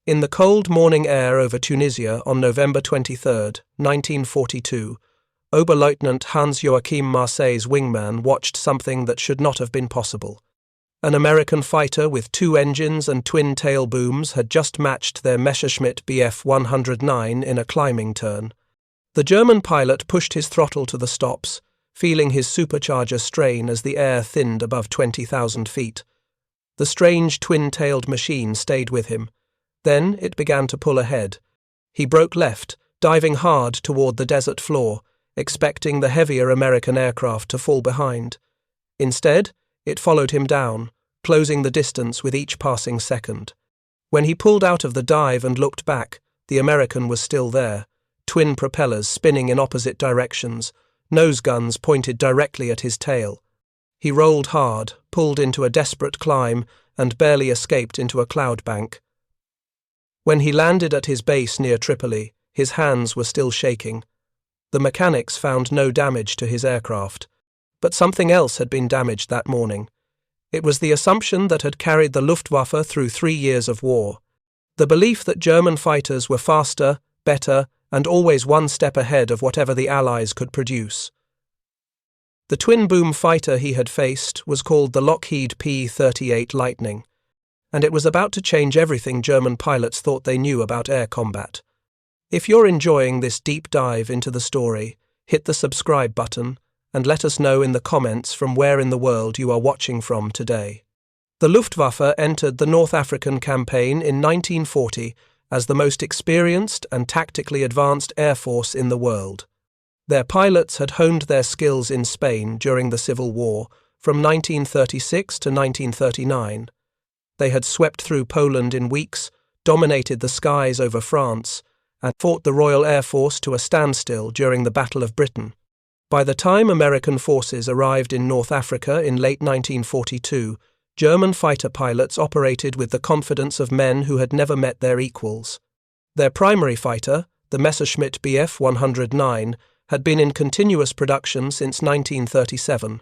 In the cold morning air over Tunisia on November 23, 1942, Oberleutnant Hans-Joachim Marseille's wingman watched something that should not have been possible. An American fighter with 2 engines and twin tail booms had just matched their Messerschmitt Bf 109 in a climbing turn. The German pilot pushed his throttle to the stops, feeling his supercharger strain as the air thinned above 20,000 feet. The strange twin-tailed machine stayed with him. Then it began to pull ahead. He broke left, diving hard toward the desert floor, expecting the heavier American aircraft to fall behind. Instead, it followed him down, closing the distance with each passing second. When he pulled out of the dive and looked back, the American was still there, twin propellers spinning in opposite directions, nose guns pointed directly at his tail. He rolled hard, pulled into a desperate climb, and barely escaped into a cloud bank. When he landed at his base near Tripoli, his hands were still shaking. The mechanics found no damage to his aircraft. But something else had been damaged that morning. It was the assumption that had carried the Luftwaffe through 3 years of war. The belief that German fighters were faster, better, and always one step ahead of whatever the Allies could produce. The twin-boom fighter he had faced was called the Lockheed P-38 Lightning, and it was about to change everything German pilots thought they knew about air combat. If you're enjoying this deep dive into the story, hit the subscribe button and let us know in the comments from where in the world you are watching from today. The Luftwaffe entered the North African campaign in 1940 as the most experienced and tactically advanced air force in the world. Their pilots had honed their skills in Spain during the Civil War from 1936 to 1939. They had swept through Poland in weeks, dominated the skies over France, and fought the Royal Air Force to a standstill during the Battle of Britain. By the time American forces arrived in North Africa in late 1942, German fighter pilots operated with the confidence of men who had never met their equals. Their primary fighter, the Messerschmitt Bf 109, had been in continuous production since 1937.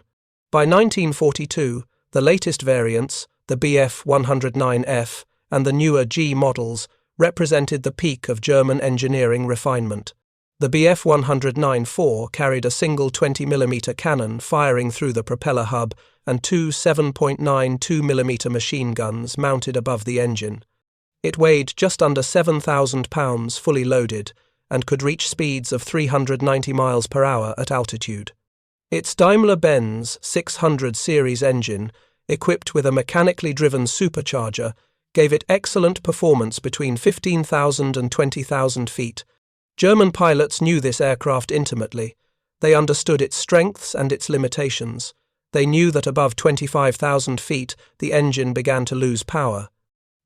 By 1942, the latest variants, the Bf 109F and the newer G models, represented the peak of German engineering refinement. The Bf 109-4 carried a single 20mm cannon firing through the propeller hub and 2 7.92mm machine guns mounted above the engine. It weighed just under 7,000 pounds fully loaded and could reach speeds of 390 miles per hour at altitude. Its Daimler-Benz 600 series engine, equipped with a mechanically driven supercharger, gave it excellent performance between 15,000 and 20,000 feet. German pilots knew this aircraft intimately. They understood its strengths and its limitations. They knew that above 25,000 feet, the engine began to lose power.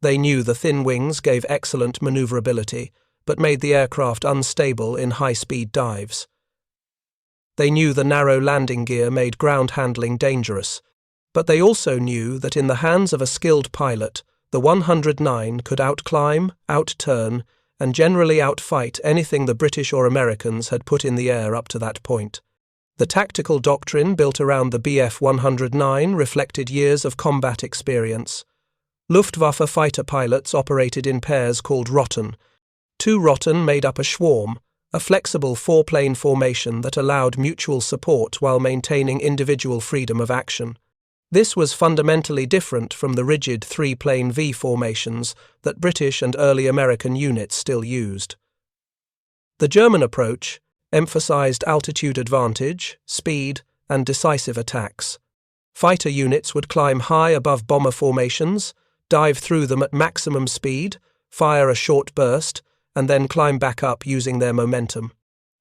They knew the thin wings gave excellent maneuverability, but made the aircraft unstable in high-speed dives. They knew the narrow landing gear made ground handling dangerous, but they also knew that in the hands of a skilled pilot, the 109 could outclimb, outturn, and generally outfight anything the British or Americans had put in the air up to that point. The tactical doctrine built around the Bf 109 reflected years of combat experience. Luftwaffe fighter pilots operated in pairs called Rotten. 2 Rotten made up a Schwarm, a flexible 4-plane formation that allowed mutual support while maintaining individual freedom of action. This was fundamentally different from the rigid 3-plane V formations that British and early American units still used. The German approach emphasized altitude advantage, speed, and decisive attacks. Fighter units would climb high above bomber formations, dive through them at maximum speed, fire a short burst, and then climb back up using their momentum.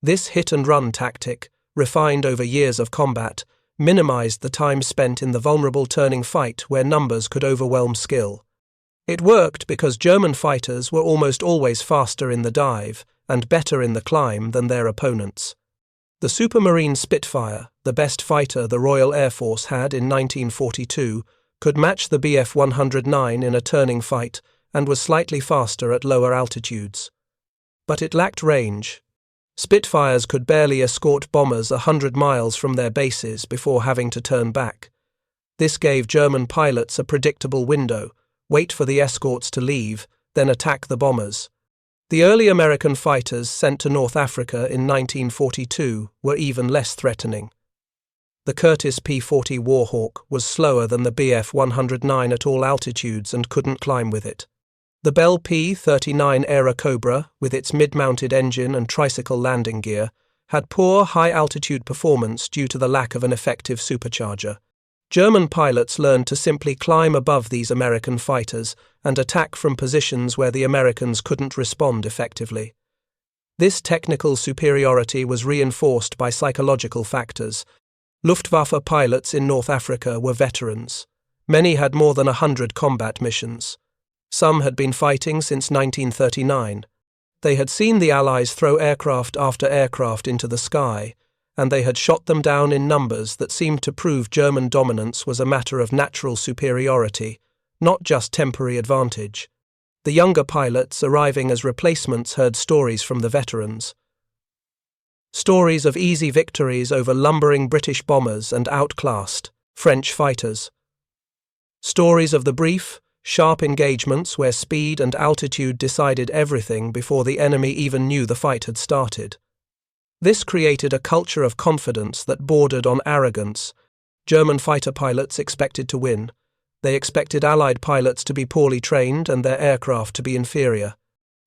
This hit-and-run tactic, refined over years of combat, minimized the time spent in the vulnerable turning fight where numbers could overwhelm skill. It worked because German fighters were almost always faster in the dive and better in the climb than their opponents. The Supermarine Spitfire, the best fighter the Royal Air Force had in 1942, could match the Bf 109 in a turning fight and was slightly faster at lower altitudes. But it lacked range. Spitfires could barely escort bombers 100 miles from their bases before having to turn back. This gave German pilots a predictable window, wait for the escorts to leave, then attack the bombers. The early American fighters sent to North Africa in 1942 were even less threatening. The Curtiss P-40 Warhawk was slower than the Bf-109 at all altitudes and couldn't climb with it. The Bell P-39 Era Cobra, with its mid-mounted engine and tricycle landing gear, had poor high-altitude performance due to the lack of an effective supercharger. German pilots learned to simply climb above these American fighters and attack from positions where the Americans couldn't respond effectively. This technical superiority was reinforced by psychological factors. Luftwaffe pilots in North Africa were veterans. Many had more than 100 combat missions. Some had been fighting since 1939. They had seen the Allies throw aircraft after aircraft into the sky, and they had shot them down in numbers that seemed to prove German dominance was a matter of natural superiority, not just temporary advantage. The younger pilots arriving as replacements heard stories from the veterans. Stories of easy victories over lumbering British bombers and outclassed French fighters. Stories of the brief, sharp engagements where speed and altitude decided everything before the enemy even knew the fight had started. This created a culture of confidence that bordered on arrogance. German fighter pilots expected to win. They expected Allied pilots to be poorly trained and their aircraft to be inferior.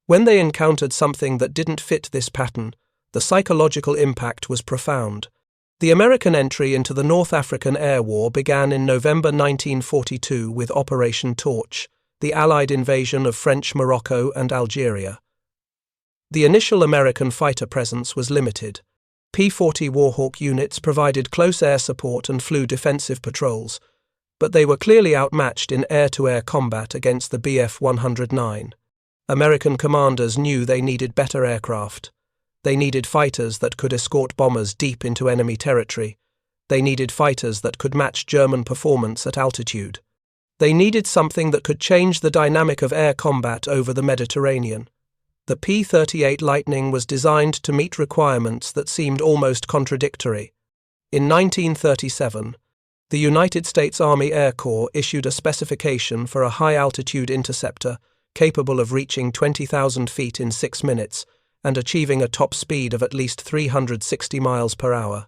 When they encountered something that didn't fit this pattern, the psychological impact was profound. The American entry into the North African Air War began in November 1942 with Operation Torch, the Allied invasion of French Morocco and Algeria. The initial American fighter presence was limited. P-40 Warhawk units provided close air support and flew defensive patrols, but they were clearly outmatched in air-to-air combat against the Bf-109. American commanders knew they needed better aircraft. They needed fighters that could escort bombers deep into enemy territory. They needed fighters that could match German performance at altitude. They needed something that could change the dynamic of air combat over the Mediterranean. The P-38 Lightning was designed to meet requirements that seemed almost contradictory. In 1937, the United States Army Air Corps issued a specification for a high-altitude interceptor capable of reaching 20,000 feet in 6 minutes and achieving a top speed of at least 360 miles per hour.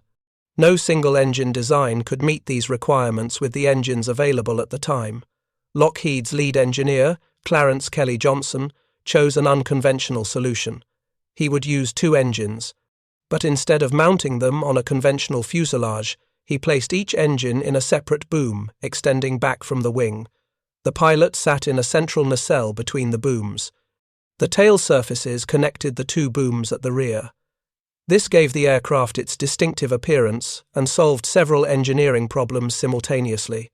No single-engine design could meet these requirements with the engines available at the time. Lockheed's lead engineer, Clarence Kelly Johnson, chose an unconventional solution. He would use 2 engines, but instead of mounting them on a conventional fuselage, he placed each engine in a separate boom extending back from the wing. The pilot sat in a central nacelle between the booms. The tail surfaces connected the 2 booms at the rear. This gave the aircraft its distinctive appearance and solved several engineering problems simultaneously.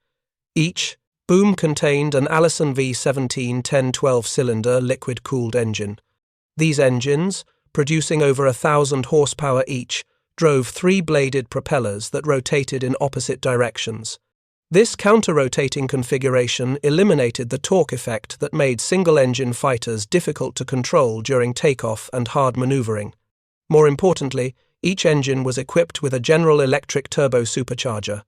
Each boom contained an Allison V17 10-12-cylinder liquid-cooled engine. These engines, producing over 1,000 horsepower each, drove 3-bladed propellers that rotated in opposite directions. This counter-rotating configuration eliminated the torque effect that made single-engine fighters difficult to control during takeoff and hard maneuvering. More importantly, each engine was equipped with a General Electric turbo-supercharger.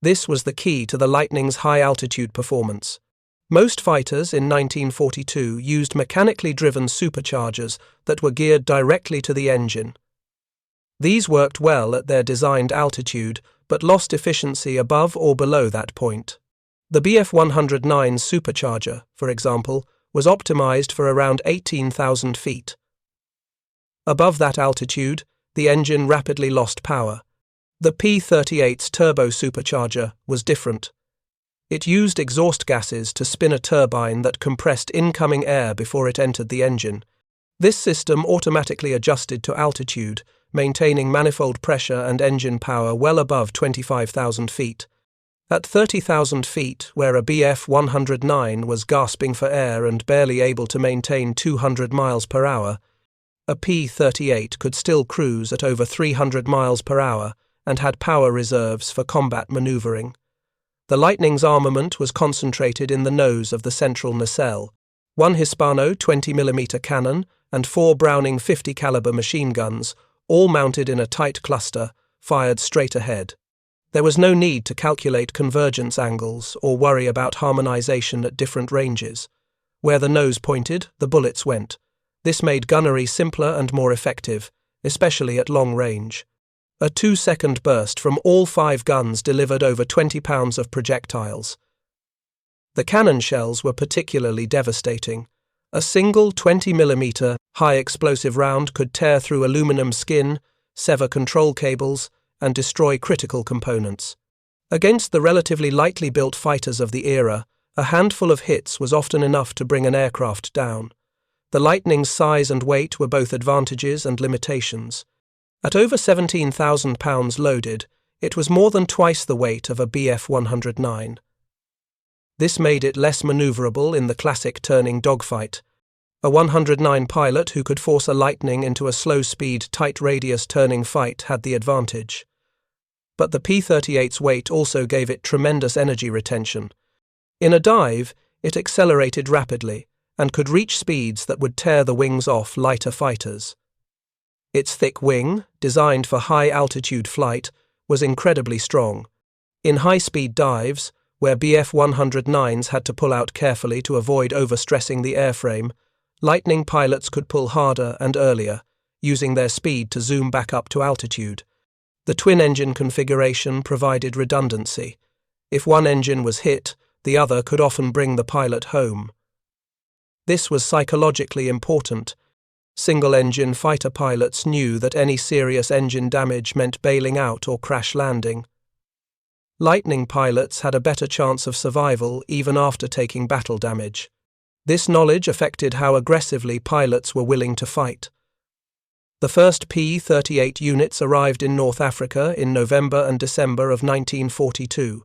This was the key to the Lightning's high-altitude performance. Most fighters in 1942 used mechanically driven superchargers that were geared directly to the engine. These worked well at their designed altitude, but lost efficiency above or below that point. The Bf-109's supercharger, for example, was optimized for around 18,000 feet. Above that altitude, the engine rapidly lost power. The P-38's turbo-supercharger was different. It used exhaust gases to spin a turbine that compressed incoming air before it entered the engine. This system automatically adjusted to altitude, maintaining manifold pressure and engine power well above 25,000 feet. At 30,000 feet, where a Bf-109 was gasping for air and barely able to maintain 200 miles per hour, a P-38 could still cruise at over 300 miles per hour and had power reserves for combat maneuvering. The Lightning's armament was concentrated in the nose of the central nacelle. 1 Hispano 20mm cannon and 4 Browning 50 caliber machine guns, all mounted in a tight cluster, fired straight ahead. There was no need to calculate convergence angles or worry about harmonization at different ranges. Where the nose pointed, the bullets went. This made gunnery simpler and more effective, especially at long range. A 2-second burst from all 5 guns delivered over 20 pounds of projectiles. The cannon shells were particularly devastating. A single 20mm high-explosive round could tear through aluminum skin, sever control cables, and destroy critical components. Against the relatively lightly built fighters of the era, a handful of hits was often enough to bring an aircraft down. The Lightning's size and weight were both advantages and limitations. At over 17,000 pounds loaded, it was more than twice the weight of a Bf 109. This made it less maneuverable in the classic turning dogfight. A 109 pilot who could force a Lightning into a slow-speed, tight-radius turning fight had the advantage. But the P-38's weight also gave it tremendous energy retention. In a dive, it accelerated rapidly and could reach speeds that would tear the wings off lighter fighters. Its thick wing, designed for high-altitude flight, was incredibly strong. In high-speed dives, where Bf 109s had to pull out carefully to avoid overstressing the airframe, Lightning pilots could pull harder and earlier, using their speed to zoom back up to altitude. The twin-engine configuration provided redundancy. If one engine was hit, the other could often bring the pilot home. This was psychologically important. Single-engine fighter pilots knew that any serious engine damage meant bailing out or crash landing. Lightning pilots had a better chance of survival even after taking battle damage. This knowledge affected how aggressively pilots were willing to fight. The first P-38 units arrived in North Africa in November and December of 1942.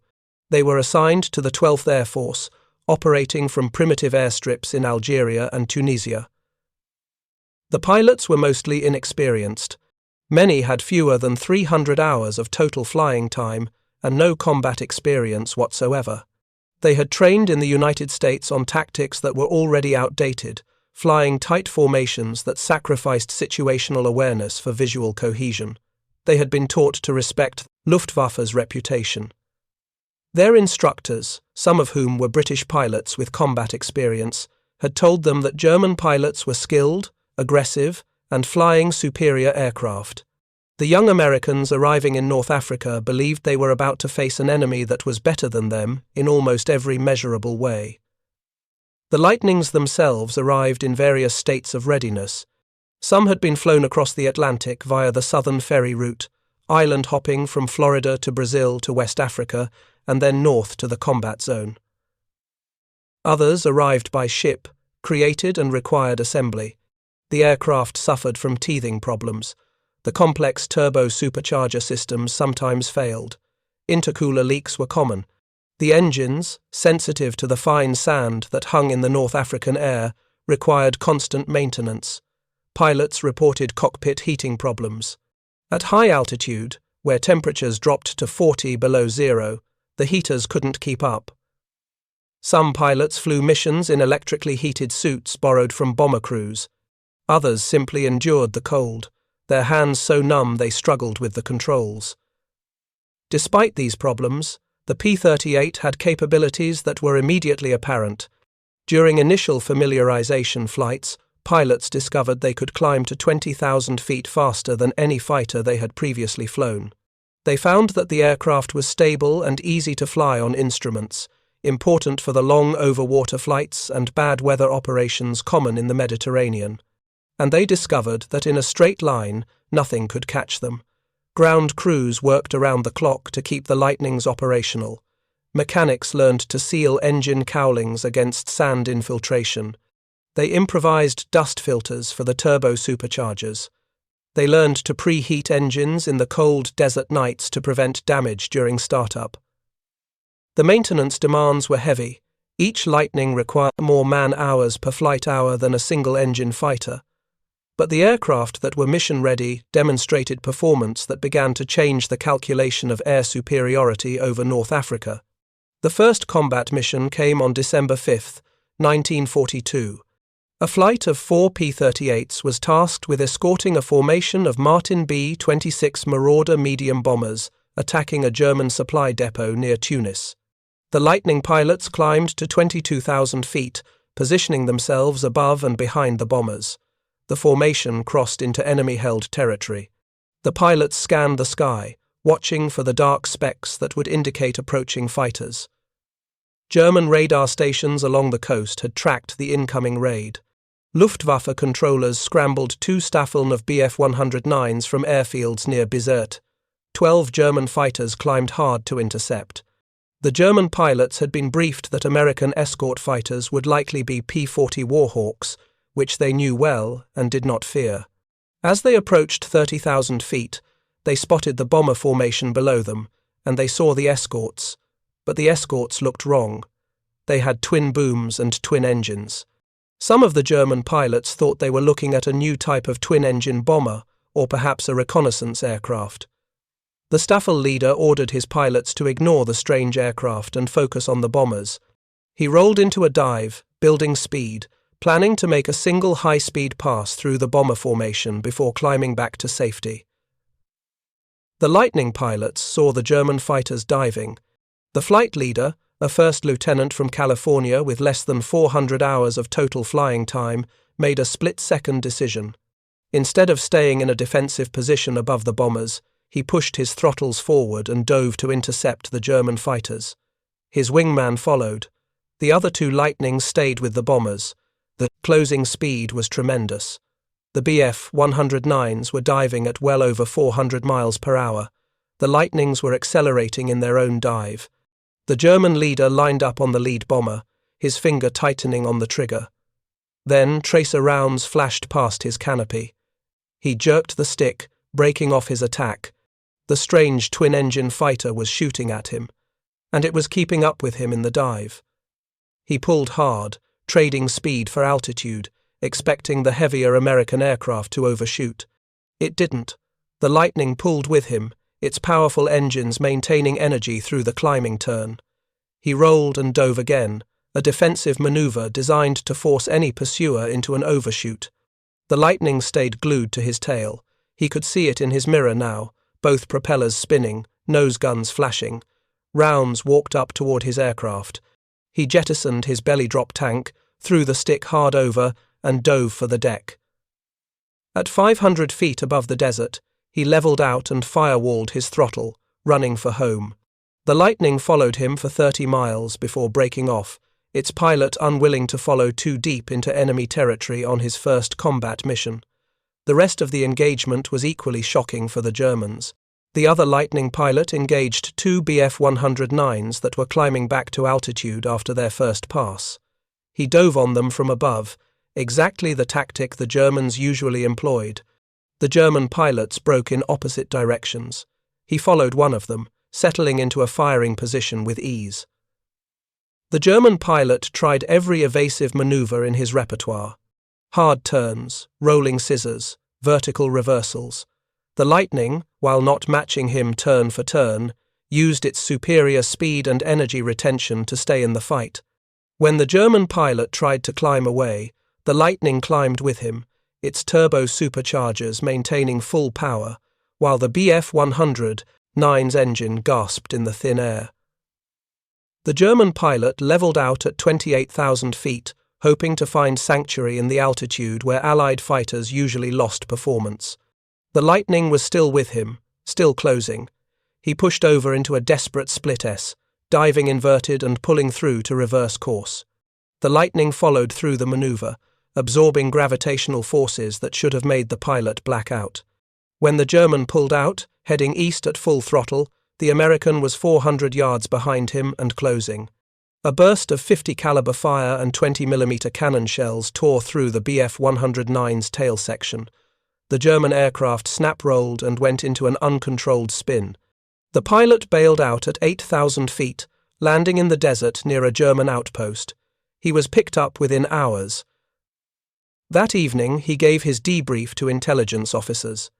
They were assigned to the 12th Air Force, operating from primitive airstrips in Algeria and Tunisia. The pilots were mostly inexperienced. Many had fewer than 300 hours of total flying time and no combat experience whatsoever. They had trained in the United States on tactics that were already outdated, flying tight formations that sacrificed situational awareness for visual cohesion. They had been taught to respect Luftwaffe's reputation. Their instructors, some of whom were British pilots with combat experience, had told them that German pilots were skilled, aggressive, and flying superior aircraft. The young Americans arriving in North Africa believed they were about to face an enemy that was better than them in almost every measurable way. The Lightnings themselves arrived in various states of readiness. Some had been flown across the Atlantic via the southern ferry route, island hopping from Florida to Brazil to West Africa, and then north to the combat zone. Others arrived by ship, created and required assembly. The aircraft suffered from teething problems. The complex turbo-supercharger systems sometimes failed. Intercooler leaks were common. The engines, sensitive to the fine sand that hung in the North African air, required constant maintenance. Pilots reported cockpit heating problems. At high altitude, where temperatures dropped to 40 below zero, the heaters couldn't keep up. Some pilots flew missions in electrically heated suits borrowed from bomber crews. Others simply endured the cold, their hands so numb they struggled with the controls. Despite these problems, the P-38 had capabilities that were immediately apparent. During initial familiarization flights, pilots discovered they could climb to 20,000 feet faster than any fighter they had previously flown. They found that the aircraft was stable and easy to fly on instruments, important for the long overwater flights and bad weather operations common in the Mediterranean. And they discovered that in a straight line, nothing could catch them. Ground crews worked around the clock to keep the Lightnings operational. Mechanics learned to seal engine cowlings against sand infiltration. They improvised dust filters for the turbo-superchargers. They learned to preheat engines in the cold desert nights to prevent damage during startup. The maintenance demands were heavy. Each Lightning required more man-hours per flight hour than a single-engine fighter. But the aircraft that were mission-ready demonstrated performance that began to change the calculation of air superiority over North Africa. The first combat mission came on December 5, 1942. A flight of 4 P-38s was tasked with escorting a formation of Martin B-26 Marauder medium bombers attacking a German supply depot near Tunis. The Lightning pilots climbed to 22,000 feet, positioning themselves above and behind the bombers. The formation crossed into enemy-held territory. The pilots scanned the sky, watching for the dark specks that would indicate approaching fighters. German radar stations along the coast had tracked the incoming raid. Luftwaffe controllers scrambled 2 Staffeln of Bf-109s from airfields near Bizerte. 12 German fighters climbed hard to intercept. The German pilots had been briefed that American escort fighters would likely be P-40 Warhawks, which they knew well and did not fear. As they approached 30,000 feet, they spotted the bomber formation below them, and they saw the escorts. But the escorts looked wrong. They had twin booms and twin engines. Some of the German pilots thought they were looking at a new type of twin-engine bomber, or perhaps a reconnaissance aircraft. The Staffel leader ordered his pilots to ignore the strange aircraft and focus on the bombers. He rolled into a dive, building speed, planning to make a single high-speed pass through the bomber formation before climbing back to safety. The Lightning pilots saw the German fighters diving. The flight leader, a first lieutenant from California with less than 400 hours of total flying time, made a split-second decision. Instead of staying in a defensive position above the bombers, he pushed his throttles forward and dove to intercept the German fighters. His wingman followed. The other 2 Lightnings stayed with the bombers. The closing speed was tremendous. The Bf-109s were diving at well over 400 miles per hour. The Lightnings were accelerating in their own dive. The German leader lined up on the lead bomber, his finger tightening on the trigger. Then tracer rounds flashed past his canopy. He jerked the stick, breaking off his attack. The strange twin-engine fighter was shooting at him, and it was keeping up with him in the dive. He pulled hard, trading speed for altitude, expecting the heavier American aircraft to overshoot. It didn't. The Lightning pulled with him, its powerful engines maintaining energy through the climbing turn. He rolled and dove again, a defensive maneuver designed to force any pursuer into an overshoot. The Lightning stayed glued to his tail. He could see it in his mirror now, both propellers spinning, nose guns flashing. Rounds walked up toward his aircraft. He jettisoned his belly-drop tank, threw the stick hard over, and dove for the deck. At 500 feet above the desert, he leveled out and firewalled his throttle, running for home. The Lightning followed him for 30 miles before breaking off, its pilot unwilling to follow too deep into enemy territory on his first combat mission. The rest of the engagement was equally shocking for the Germans. The other Lightning pilot engaged 2 Bf-109s that were climbing back to altitude after their first pass. He dove on them from above, exactly the tactic the Germans usually employed. The German pilots broke in opposite directions. He followed one of them, settling into a firing position with ease. The German pilot tried every evasive maneuver in his repertoire. Hard turns, rolling scissors, vertical reversals. The Lightning, while not matching him turn for turn, used its superior speed and energy retention to stay in the fight. When the German pilot tried to climb away, the Lightning climbed with him, its turbo-superchargers maintaining full power, while the Bf-109's engine gasped in the thin air. The German pilot leveled out at 28,000 feet, hoping to find sanctuary in the altitude where Allied fighters usually lost performance. The Lightning was still with him, still closing. He pushed over into a desperate split S, diving inverted and pulling through to reverse course. The Lightning followed through the maneuver, absorbing gravitational forces that should have made the pilot black out. When the German pulled out, heading east at full throttle, the American was 400 yards behind him and closing. A burst of 50 caliber fire and 20mm cannon shells tore through the Bf-109's tail section. The German aircraft snap-rolled and went into an uncontrolled spin. The pilot bailed out at 8,000 feet, landing in the desert near a German outpost. He was picked up within hours. That evening, he gave his debrief to intelligence officers.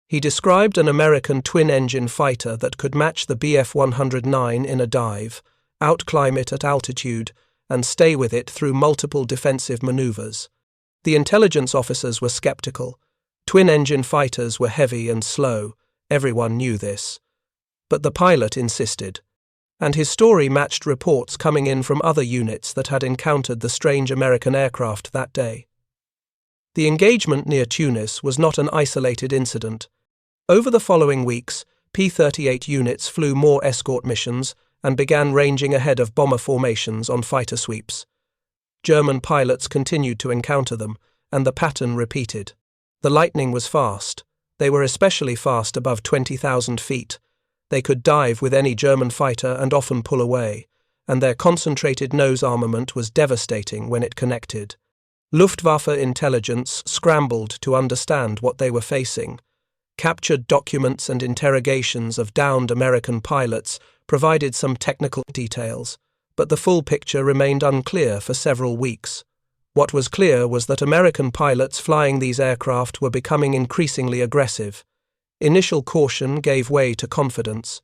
He described an American twin-engine fighter that could match the Bf-109 in a dive, outclimb it at altitude, and stay with it through multiple defensive maneuvers. The intelligence officers were skeptical. Twin-engine fighters were heavy and slow. Everyone knew this. But the pilot insisted. and his story matched reports coming in from other units that had encountered the strange American aircraft that day. The engagement near Tunis was not an isolated incident. Over the following weeks, P-38 units flew more escort missions and began ranging ahead of bomber formations on fighter sweeps. German pilots continued to encounter them, and the pattern repeated. The Lightning was fast. They were especially fast above 20,000 feet. They could dive with any German fighter and often pull away, and their concentrated nose armament was devastating when it connected. Luftwaffe intelligence scrambled to understand what they were facing. Captured documents and interrogations of downed American pilots provided some technical details, but the full picture remained unclear for several weeks. What was clear was that American pilots flying these aircraft were becoming increasingly aggressive. Initial caution gave way to confidence.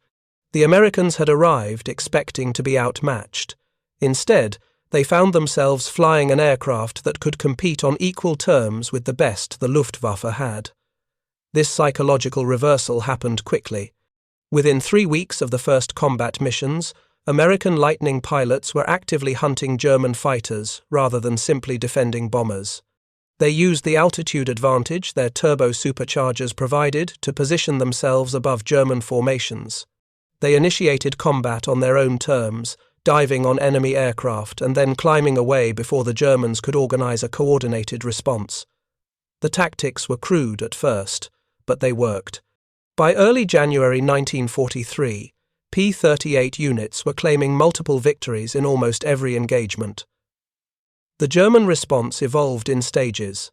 The Americans had arrived expecting to be outmatched. Instead, they found themselves flying an aircraft that could compete on equal terms with the best the Luftwaffe had. This psychological reversal happened quickly. Within 3 weeks of the first combat missions, American Lightning pilots were actively hunting German fighters rather than simply defending bombers. They used the altitude advantage their turbo-superchargers provided to position themselves above German formations. They initiated combat on their own terms, diving on enemy aircraft and then climbing away before the Germans could organize a coordinated response. The tactics were crude at first, but they worked. By early January 1943, P-38 units were claiming multiple victories in almost every engagement. The German response evolved in stages.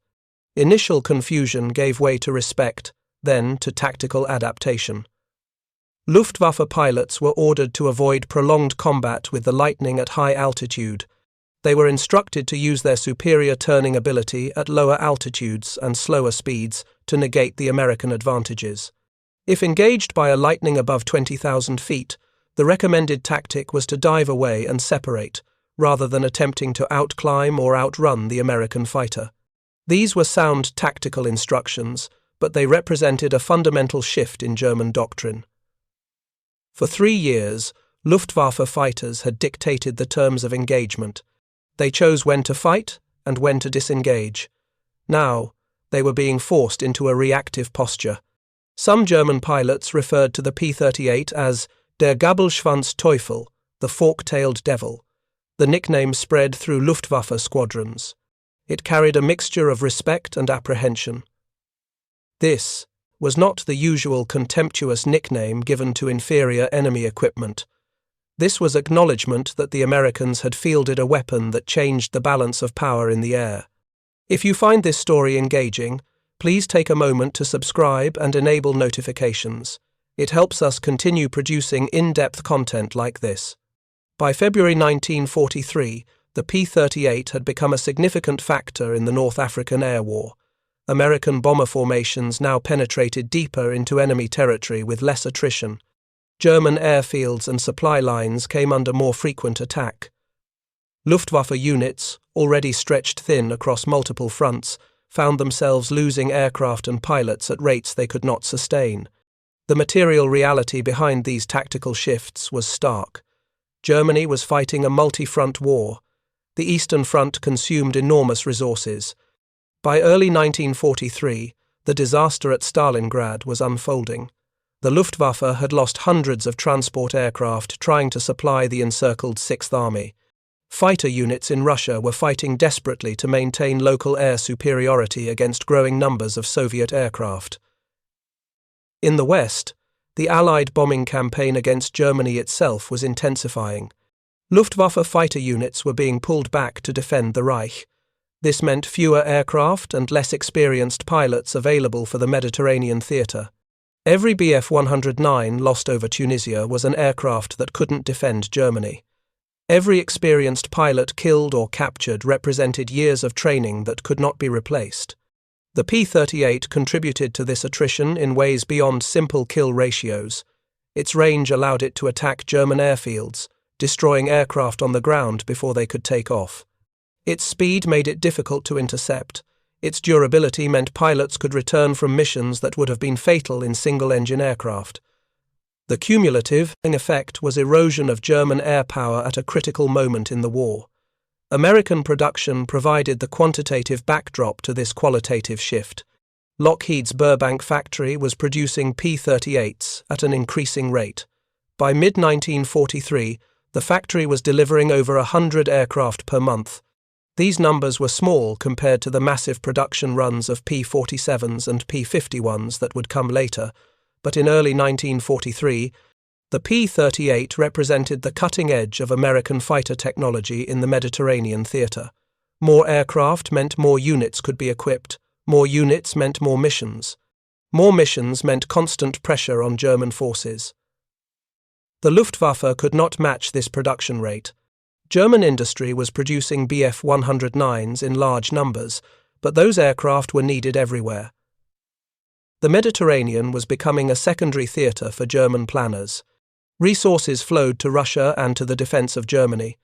Initial confusion gave way to respect, then to tactical adaptation. Luftwaffe pilots were ordered to avoid prolonged combat with the Lightning at high altitude. They were instructed to use their superior turning ability at lower altitudes and slower speeds to negate the American advantages. If engaged by a Lightning above 20,000 feet, the recommended tactic was to dive away and separate, rather than attempting to outclimb or outrun the American fighter. These were sound tactical instructions, but they represented a fundamental shift in German doctrine. For 3 years, Luftwaffe fighters had dictated the terms of engagement. They chose when to fight and when to disengage. Now, they were being forced into a reactive posture. Some German pilots referred to the P-38 as der Gabelschwanz-Teufel, the fork-tailed devil. The nickname spread through Luftwaffe squadrons. It carried a mixture of respect and apprehension. This was not the usual contemptuous nickname given to inferior enemy equipment. This was acknowledgement that the Americans had fielded a weapon that changed the balance of power in the air. If you find this story engaging, please take a moment to subscribe and enable notifications. It helps us continue producing in-depth content like this. By February 1943, the P-38 had become a significant factor in the North African Air War. American bomber formations now penetrated deeper into enemy territory with less attrition. German airfields and supply lines came under more frequent attack. Luftwaffe units, already stretched thin across multiple fronts, found themselves losing aircraft and pilots at rates they could not sustain. The material reality behind these tactical shifts was stark. Germany was fighting a multi-front war. The Eastern Front consumed enormous resources. By early 1943, the disaster at Stalingrad was unfolding. The Luftwaffe had lost hundreds of transport aircraft trying to supply the encircled Sixth Army. Fighter units in Russia were fighting desperately to maintain local air superiority against growing numbers of Soviet aircraft. In the West, the Allied bombing campaign against Germany itself was intensifying. Luftwaffe fighter units were being pulled back to defend the Reich. This meant fewer aircraft and less experienced pilots available for the Mediterranean theatre. Every Bf 109 lost over Tunisia was an aircraft that couldn't defend Germany. Every experienced pilot killed or captured represented years of training that could not be replaced. The P-38 contributed to this attrition in ways beyond simple kill ratios. Its range allowed it to attack German airfields, destroying aircraft on the ground before they could take off. Its speed made it difficult to intercept. Its durability meant pilots could return from missions that would have been fatal in single-engine aircraft. The cumulative effect was erosion of German air power at a critical moment in the war. American production provided the quantitative backdrop to this qualitative shift. Lockheed's Burbank factory was producing P-38s at an increasing rate. By mid-1943, the factory was delivering over 100 aircraft per month. These numbers were small compared to the massive production runs of P-47s and P-51s that would come later, but in early 1943, the P-38 represented the cutting edge of American fighter technology in the Mediterranean theater. More aircraft meant more units could be equipped. More units meant more missions. More missions meant constant pressure on German forces. The Luftwaffe could not match this production rate. German industry was producing Bf 109s in large numbers, but those aircraft were needed everywhere. The Mediterranean was becoming a secondary theater for German planners. Resources flowed to Russia and to the defense of Germany.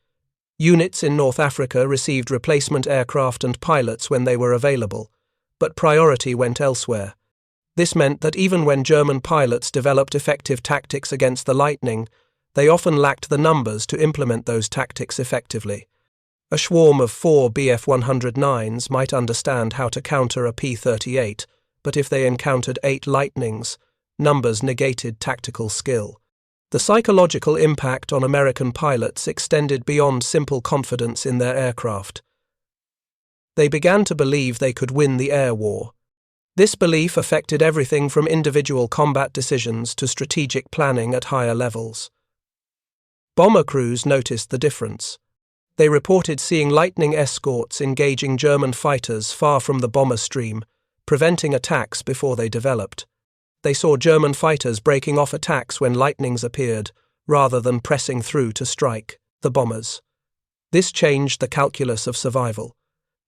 Units in North Africa received replacement aircraft and pilots when they were available, but priority went elsewhere. This meant that even when German pilots developed effective tactics against the Lightning, they often lacked the numbers to implement those tactics effectively. A swarm of 4 Bf 109s might understand how to counter a P-38, but if they encountered 8 Lightnings, numbers negated tactical skill. The psychological impact on American pilots extended beyond simple confidence in their aircraft. They began to believe they could win the air war. This belief affected everything from individual combat decisions to strategic planning at higher levels. Bomber crews noticed the difference. They reported seeing Lightning escorts engaging German fighters far from the bomber stream, preventing attacks before they developed. They saw German fighters breaking off attacks when Lightnings appeared, rather than pressing through to strike the bombers. This changed the calculus of survival.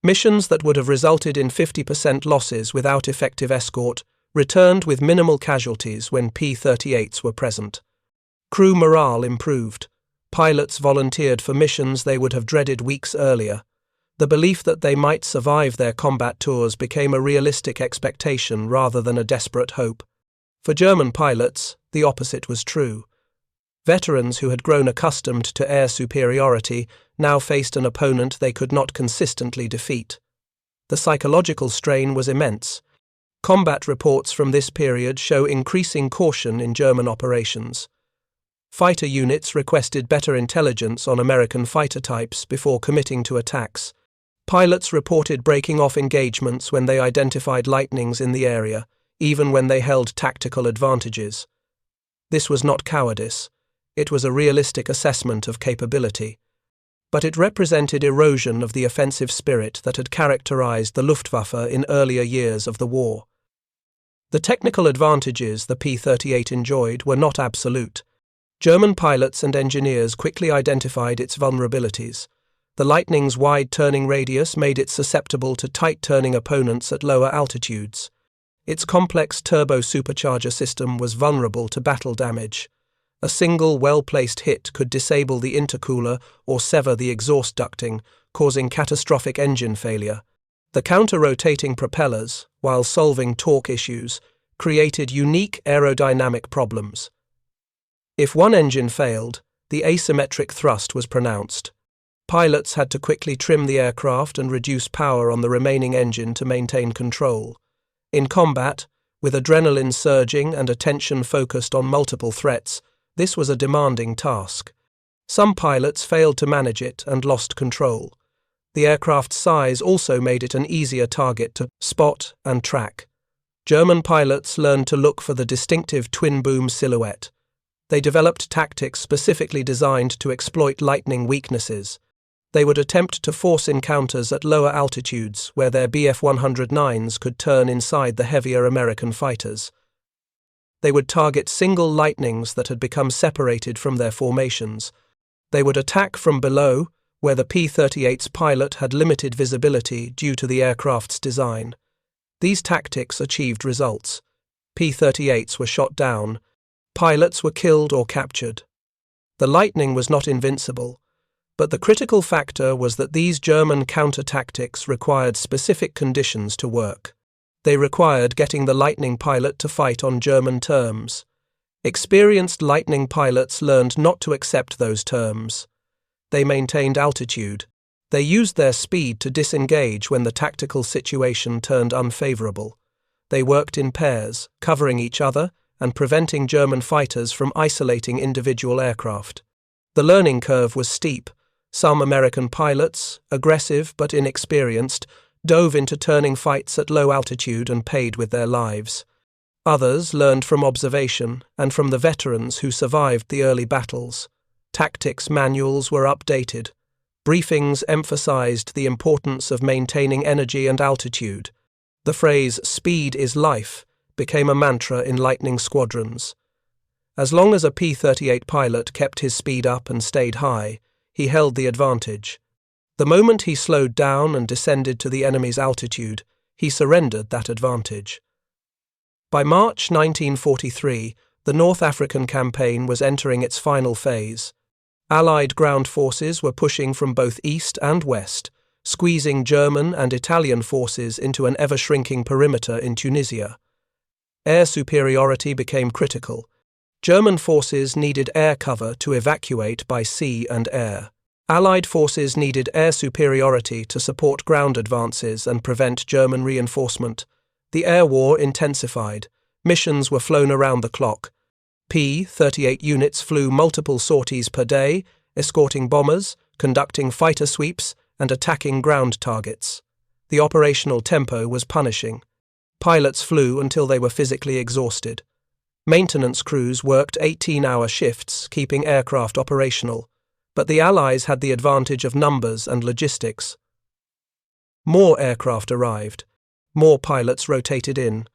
Missions that would have resulted in 50% losses without effective escort returned with minimal casualties when P-38s were present. Crew morale improved. Pilots volunteered for missions they would have dreaded weeks earlier. The belief that they might survive their combat tours became a realistic expectation rather than a desperate hope. For German pilots, the opposite was true. Veterans who had grown accustomed to air superiority now faced an opponent they could not consistently defeat. The psychological strain was immense. Combat reports from this period show increasing caution in German operations. Fighter units requested better intelligence on American fighter types before committing to attacks. Pilots reported breaking off engagements when they identified Lightnings in the area, even when they held tactical advantages. This was not cowardice. It was a realistic assessment of capability. But it represented erosion of the offensive spirit that had characterized the Luftwaffe in earlier years of the war. The technical advantages the P-38 enjoyed were not absolute. German pilots and engineers quickly identified its vulnerabilities. The Lightning's wide turning radius made it susceptible to tight-turning opponents at lower altitudes. Its complex turbo-supercharger system was vulnerable to battle damage. A single well-placed hit could disable the intercooler or sever the exhaust ducting, causing catastrophic engine failure. The counter-rotating propellers, while solving torque issues, created unique aerodynamic problems. If one engine failed, the asymmetric thrust was pronounced. Pilots had to quickly trim the aircraft and reduce power on the remaining engine to maintain control. In combat, with adrenaline surging and attention focused on multiple threats, this was a demanding task. Some pilots failed to manage it and lost control. The aircraft's size also made it an easier target to spot and track. German pilots learned to look for the distinctive twin-boom silhouette. They developed tactics specifically designed to exploit Lightning weaknesses. They would attempt to force encounters at lower altitudes where their Bf 109s could turn inside the heavier American fighters. They would target single Lightnings that had become separated from their formations. They would attack from below, where the P-38's pilot had limited visibility due to the aircraft's design. These tactics achieved results. P-38s were shot down. Pilots were killed or captured. The Lightning was not invincible. But the critical factor was that these German counter-tactics required specific conditions to work. They required getting the Lightning pilot to fight on German terms. Experienced Lightning pilots learned not to accept those terms. They maintained altitude. They used their speed to disengage when the tactical situation turned unfavorable. They worked in pairs, covering each other and preventing German fighters from isolating individual aircraft. The learning curve was steep. Some American pilots, aggressive but inexperienced, dove into turning fights at low altitude and paid with their lives. Others learned from observation and from the veterans who survived the early battles. Tactics manuals were updated. Briefings emphasized the importance of maintaining energy and altitude. The phrase "speed is life" became a mantra in Lightning squadrons. As long as a P-38 pilot kept his speed up and stayed high, he held the advantage. The moment he slowed down and descended to the enemy's altitude, he surrendered that advantage. By March 1943, the North African campaign was entering its final phase. Allied ground forces were pushing from both east and west, squeezing German and Italian forces into an ever-shrinking perimeter in Tunisia. Air superiority became critical. German forces needed air cover to evacuate by sea and air. Allied forces needed air superiority to support ground advances and prevent German reinforcement. The air war intensified. Missions were flown around the clock. P-38 units flew multiple sorties per day, escorting bombers, conducting fighter sweeps, and attacking ground targets. The operational tempo was punishing. Pilots flew until they were physically exhausted. Maintenance crews worked 18-hour shifts, keeping aircraft operational, but the Allies had the advantage of numbers and logistics. More aircraft arrived. More pilots rotated in.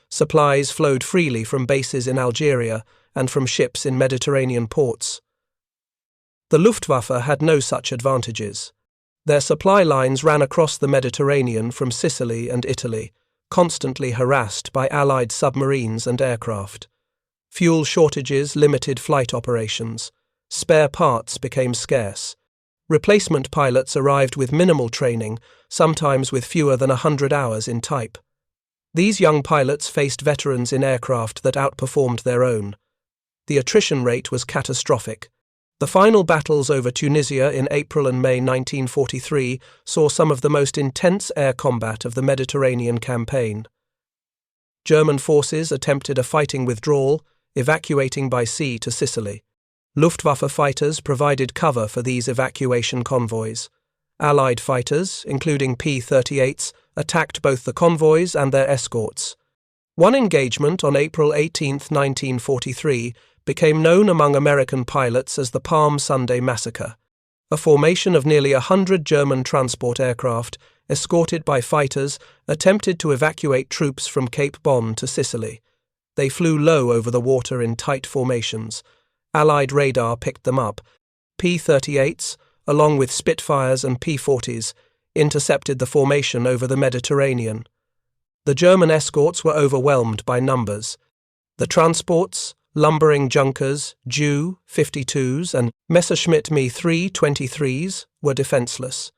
Supplies flowed freely from bases in Algeria and from ships in Mediterranean ports. The Luftwaffe had no such advantages. Their supply lines ran across the Mediterranean from Sicily and Italy, constantly harassed by Allied submarines and aircraft. Fuel shortages limited flight operations. Spare parts became scarce. Replacement pilots arrived with minimal training, sometimes with fewer than 100 hours in type. These young pilots faced veterans in aircraft that outperformed their own. The attrition rate was catastrophic. The final battles over Tunisia in April and May 1943 saw some of the most intense air combat of the Mediterranean campaign. German forces attempted a fighting withdrawal, evacuating by sea to Sicily. Luftwaffe fighters provided cover for these evacuation convoys. Allied fighters, including P-38s, attacked both the convoys and their escorts. One engagement on April 18, 1943, became known among American pilots as the Palm Sunday Massacre. A formation of nearly 100 German transport aircraft, escorted by fighters, attempted to evacuate troops from Cape Bon to Sicily. They flew low over the water in tight formations. Allied radar picked them up. P-38s, along with Spitfires and P-40s, intercepted the formation over the Mediterranean. The German escorts were overwhelmed by numbers. The transports, lumbering Junkers, Ju 52s, and Messerschmitt Bf 23s were defenseless.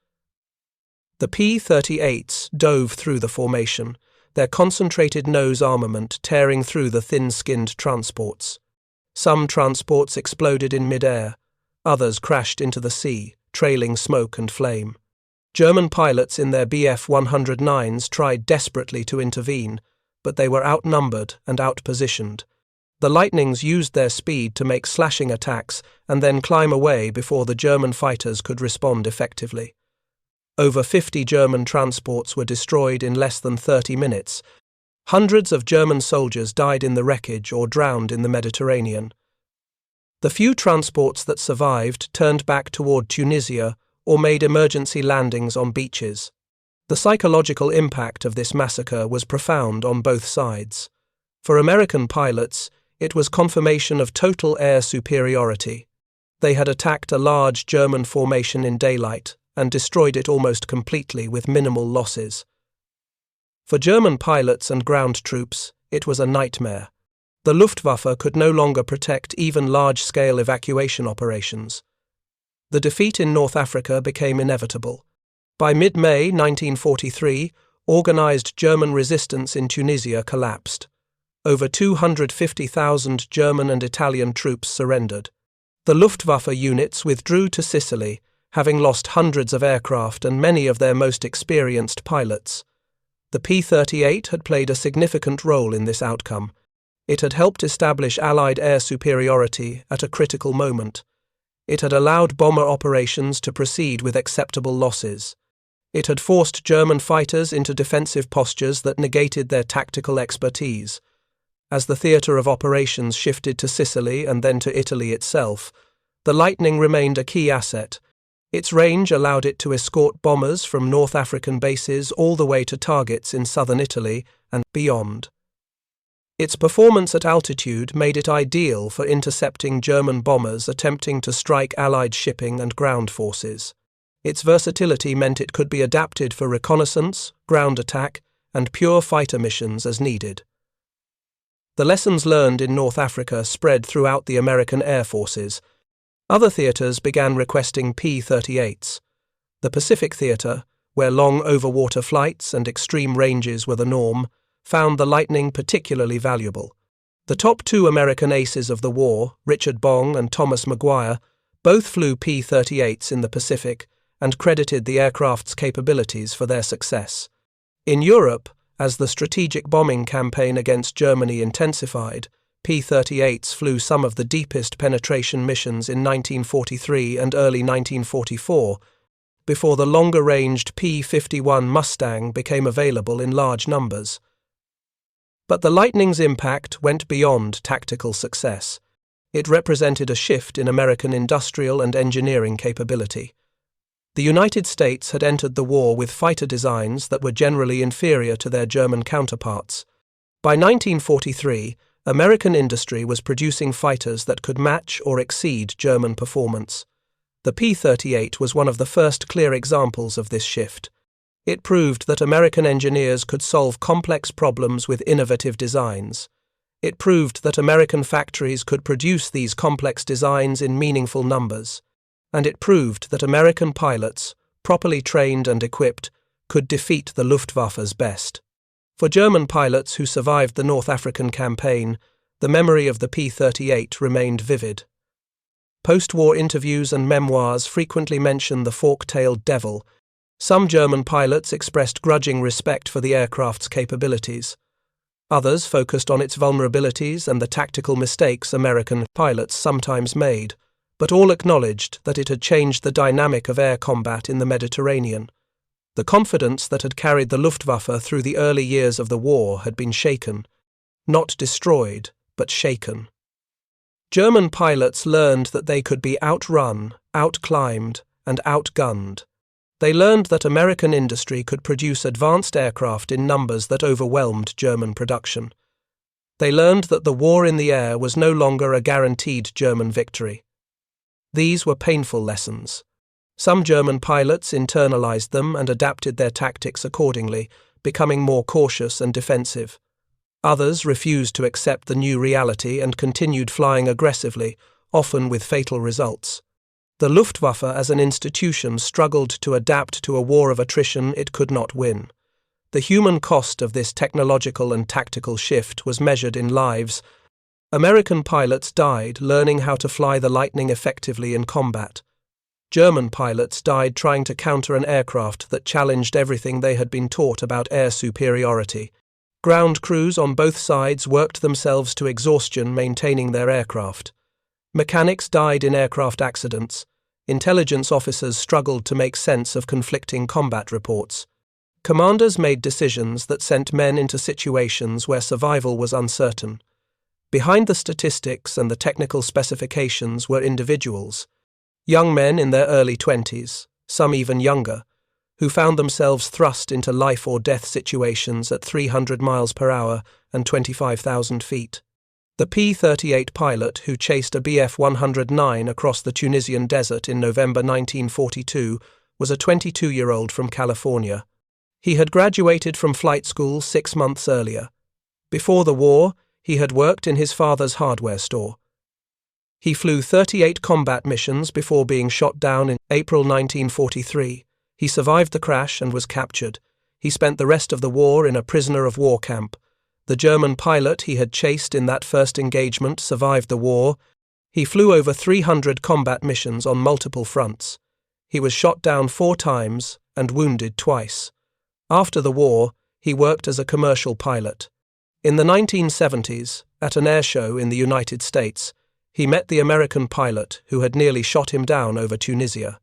The P-38s dove through the formation, their concentrated nose armament tearing through the thin-skinned transports. Some transports exploded in mid-air, others crashed into the sea, trailing smoke and flame. German pilots in their Bf 109s tried desperately to intervene, but they were outnumbered and outpositioned. The Lightnings used their speed to make slashing attacks and then climb away before the German fighters could respond effectively. Over 50 German transports were destroyed in less than 30 minutes. Hundreds of German soldiers died in the wreckage or drowned in the Mediterranean. The few transports that survived turned back toward Tunisia or made emergency landings on beaches. The psychological impact of this massacre was profound on both sides. For American pilots, it was confirmation of total air superiority. They had attacked a large German formation in daylight and destroyed it almost completely with minimal losses. For German pilots and ground troops, it was a nightmare. The Luftwaffe could no longer protect even large-scale evacuation operations. The defeat in North Africa became inevitable. By mid-May 1943, organized German resistance in Tunisia collapsed. over 250,000 German and Italian troops surrendered. The Luftwaffe units withdrew to Sicily, having lost hundreds of aircraft and many of their most experienced pilots. The P-38 had played a significant role in this outcome. It had helped establish Allied air superiority at a critical moment. It had allowed bomber operations to proceed with acceptable losses. It had forced German fighters into defensive postures that negated their tactical expertise. As the theatre of operations shifted to Sicily and then to Italy itself, the Lightning remained a key asset. Its range allowed it to escort bombers from North African bases all the way to targets in southern Italy and beyond. Its performance at altitude made it ideal for intercepting German bombers attempting to strike Allied shipping and ground forces. Its versatility meant it could be adapted for reconnaissance, ground attack, and pure fighter missions as needed. The lessons learned in North Africa spread throughout the American Air Forces. Other theaters began requesting P-38s. The Pacific Theater, where long overwater flights and extreme ranges were the norm, found the Lightning particularly valuable. The top two American aces of the war, Richard Bong and Thomas Maguire, both flew P-38s in the Pacific and credited the aircraft's capabilities for their success. In Europe, as the strategic bombing campaign against Germany intensified, P-38s flew some of the deepest penetration missions in 1943 and early 1944, before the longer-ranged P-51 Mustang became available in large numbers. But the Lightning's impact went beyond tactical success. It represented a shift in American industrial and engineering capability. The United States had entered the war with fighter designs that were generally inferior to their German counterparts. By 1943, American industry was producing fighters that could match or exceed German performance. The P-38 was one of the first clear examples of this shift. It proved that American engineers could solve complex problems with innovative designs. It proved that American factories could produce these complex designs in meaningful numbers. And it proved that American pilots, properly trained and equipped, could defeat the Luftwaffe's best. For German pilots who survived the North African campaign, the memory of the P-38 remained vivid. Post-war interviews and memoirs frequently mention the fork-tailed devil. Some German pilots expressed grudging respect for the aircraft's capabilities. Others focused on its vulnerabilities and the tactical mistakes American pilots sometimes made, but all acknowledged that it had changed the dynamic of air combat in the Mediterranean. The confidence that had carried the Luftwaffe through the early years of the war had been shaken. Not destroyed, but shaken. German pilots learned that they could be outrun, outclimbed, and outgunned. They learned that American industry could produce advanced aircraft in numbers that overwhelmed German production. They learned that the war in the air was no longer a guaranteed German victory. These were painful lessons. Some German pilots internalized them and adapted their tactics accordingly, becoming more cautious and defensive. Others refused to accept the new reality and continued flying aggressively, often with fatal results. The Luftwaffe as an institution struggled to adapt to a war of attrition it could not win. The human cost of this technological and tactical shift was measured in lives. American pilots died learning how to fly the Lightning effectively in combat. German pilots died trying to counter an aircraft that challenged everything they had been taught about air superiority. Ground crews on both sides worked themselves to exhaustion maintaining their aircraft. Mechanics died in aircraft accidents. Intelligence officers struggled to make sense of conflicting combat reports. Commanders made decisions that sent men into situations where survival was uncertain. Behind the statistics and the technical specifications were individuals, young men in their early 20s, some even younger, who found themselves thrust into life or death situations at 300 miles per hour and 25,000 feet. The P-38 pilot who chased a Bf 109 across the Tunisian desert in November 1942 was a 22-year-old from California. He had graduated from flight school 6 months earlier. Before the war, he had worked in his father's hardware store. He flew 38 combat missions before being shot down in April 1943. He survived the crash and was captured. He spent the rest of the war in a prisoner of war camp. The German pilot he had chased in that first engagement survived the war. He flew over 300 combat missions on multiple fronts. He was shot down 4 times and wounded twice. After the war, he worked as a commercial pilot. In the 1970s, at an air show in the United States, he met the American pilot who had nearly shot him down over Tunisia.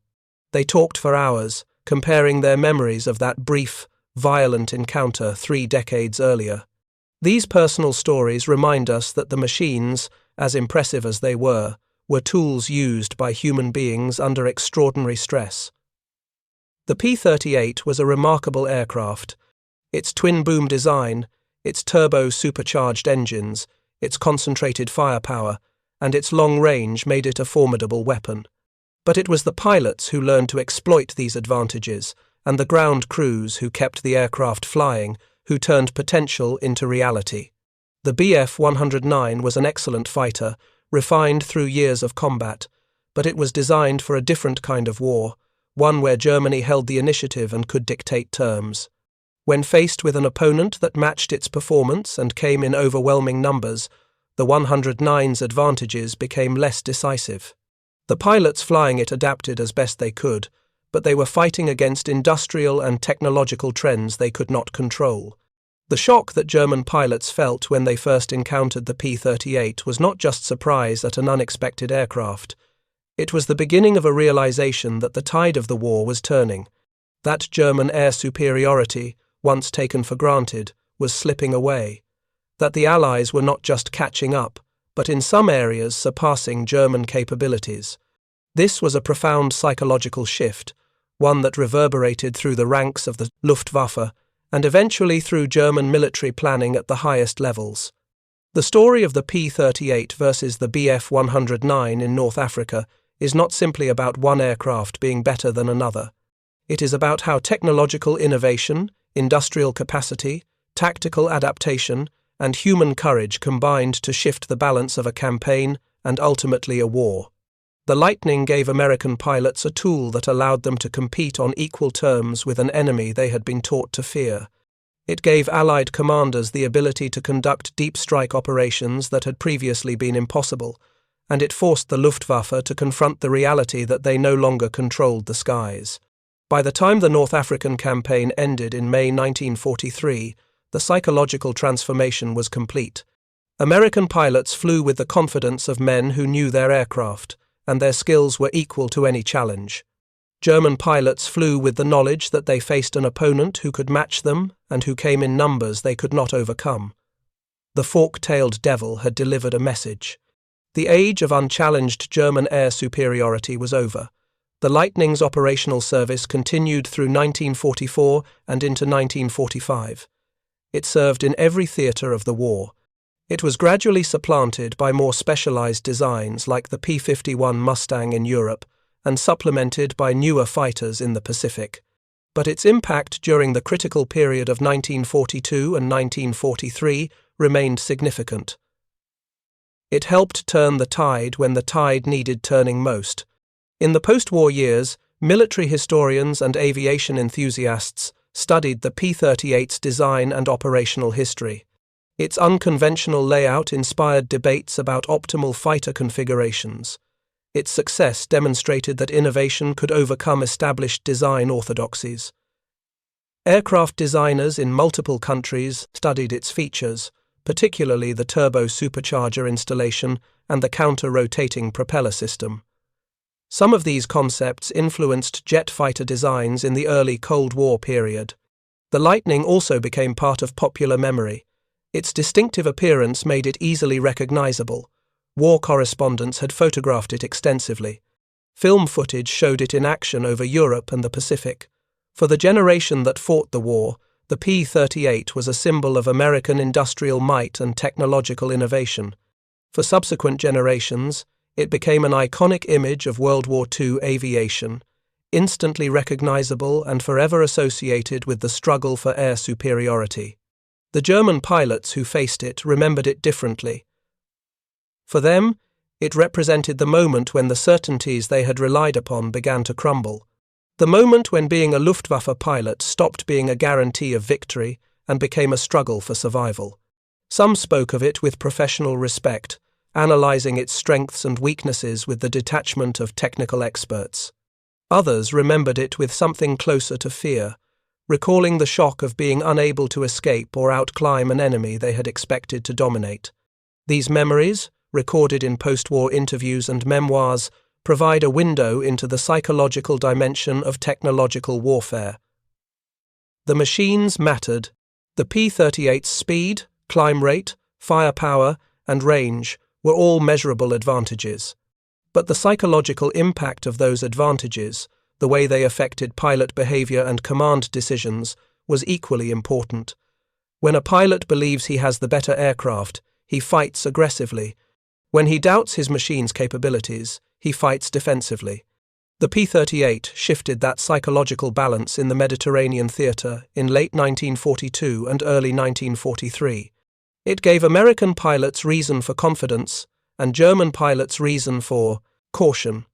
They talked for hours, comparing their memories of that brief, violent encounter 3 decades earlier. These personal stories remind us that the machines, as impressive as they were tools used by human beings under extraordinary stress. The P-38 was a remarkable aircraft. Its twin-boom design, its turbo-supercharged engines, its concentrated firepower, and its long range made it a formidable weapon. But it was the pilots who learned to exploit these advantages, and the ground crews who kept the aircraft flying, who turned potential into reality. The Bf 109 was an excellent fighter, refined through years of combat, but it was designed for a different kind of war, one where Germany held the initiative and could dictate terms. When faced with an opponent that matched its performance and came in overwhelming numbers, the 109's advantages became less decisive. The pilots flying it adapted as best they could, but they were fighting against industrial and technological trends they could not control. The shock that German pilots felt when they first encountered the P-38 was not just surprise at an unexpected aircraft. It was the beginning of a realization that the tide of the war was turning. That German air superiority, once taken for granted, was slipping away. That the Allies were not just catching up, but in some areas surpassing German capabilities. This was a profound psychological shift, one that reverberated through the ranks of the Luftwaffe and eventually through German military planning at the highest levels. The story of the P-38 versus the Bf 109 in North Africa is not simply about one aircraft being better than another. It is about how technological innovation, industrial capacity, tactical adaptation, and human courage combined to shift the balance of a campaign and ultimately a war. The Lightning gave American pilots a tool that allowed them to compete on equal terms with an enemy they had been taught to fear. It gave Allied commanders the ability to conduct deep strike operations that had previously been impossible, and it forced the Luftwaffe to confront the reality that they no longer controlled the skies. By the time the North African campaign ended in May 1943, the psychological transformation was complete. American pilots flew with the confidence of men who knew their aircraft, and their skills were equal to any challenge. German pilots flew with the knowledge that they faced an opponent who could match them and who came in numbers they could not overcome. The fork-tailed devil had delivered a message. The age of unchallenged German air superiority was over. The Lightning's operational service continued through 1944 and into 1945. It served in every theatre of the war. It was gradually supplanted by more specialized designs like the P-51 Mustang in Europe and supplemented by newer fighters in the Pacific. But its impact during the critical period of 1942 and 1943 remained significant. It helped turn the tide when the tide needed turning most. In the post-war years, military historians and aviation enthusiasts studied the P-38's design and operational history. Its unconventional layout inspired debates about optimal fighter configurations. Its success demonstrated that innovation could overcome established design orthodoxies. Aircraft designers in multiple countries studied its features, particularly the turbo-supercharger installation and the counter-rotating propeller system. Some of these concepts influenced jet fighter designs in the early Cold War period. The Lightning also became part of popular memory. Its distinctive appearance made it easily recognizable. War correspondents had photographed it extensively. Film footage showed it in action over Europe and the Pacific. For the generation that fought the war, the P-38 was a symbol of American industrial might and technological innovation. For subsequent generations, it became an iconic image of World War II aviation, instantly recognizable and forever associated with the struggle for air superiority. The German pilots who faced it remembered it differently. For them, it represented the moment when the certainties they had relied upon began to crumble. The moment when being a Luftwaffe pilot stopped being a guarantee of victory and became a struggle for survival. Some spoke of it with professional respect, analyzing its strengths and weaknesses with the detachment of technical experts. Others remembered it with something closer to fear, recalling the shock of being unable to escape or outclimb an enemy they had expected to dominate. These memories, recorded in post-war interviews and memoirs, provide a window into the psychological dimension of technological warfare. The machines mattered. The P-38's speed, climb rate, firepower, and range were all measurable advantages. But the psychological impact of those advantages, the way they affected pilot behavior and command decisions, was equally important. When a pilot believes he has the better aircraft, he fights aggressively. When he doubts his machine's capabilities, he fights defensively. The P-38 shifted that psychological balance in the Mediterranean theater in late 1942 and early 1943. It gave American pilots reason for confidence and German pilots reason for caution.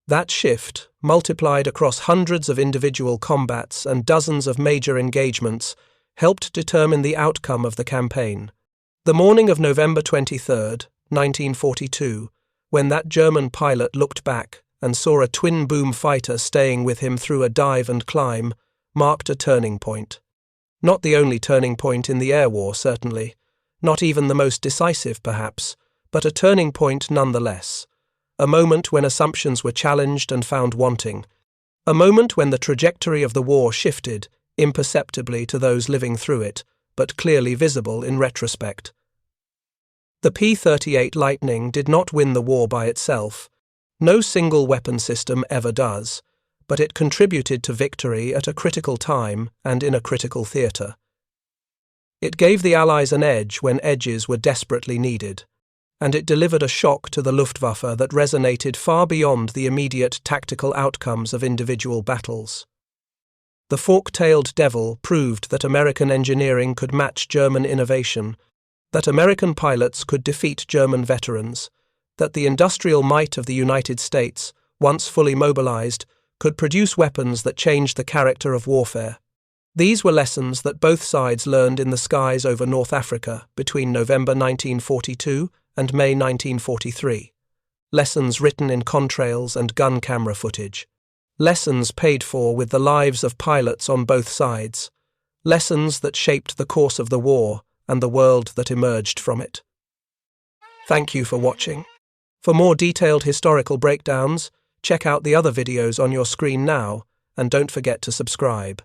That shift, multiplied across hundreds of individual combats and dozens of major engagements, helped determine the outcome of the campaign. The morning of November 23, 1942, when that German pilot looked back and saw a twin-boom fighter staying with him through a dive and climb, marked a turning point. Not the only turning point in the air war, certainly, not even the most decisive, perhaps, but a turning point nonetheless. A moment when assumptions were challenged and found wanting. A moment when the trajectory of the war shifted, imperceptibly to those living through it, but clearly visible in retrospect. The P-38 Lightning did not win the war by itself. No single weapon system ever does, but it contributed to victory at a critical time and in a critical theatre. It gave the Allies an edge when edges were desperately needed, and it delivered a shock to the Luftwaffe that resonated far beyond the immediate tactical outcomes of individual battles. The fork-tailed devil proved that American engineering could match German innovation, that American pilots could defeat German veterans, that the industrial might of the United States, once fully mobilized, could produce weapons that changed the character of warfare. These were lessons that both sides learned in the skies over North Africa between November 1942 and May 1943. Lessons written in contrails and gun camera footage. Lessons paid for with the lives of pilots on both sides. Lessons that shaped the course of the war and the world that emerged from it. Thank you for watching. For more detailed historical breakdowns, check out the other videos on your screen now, and don't forget to subscribe.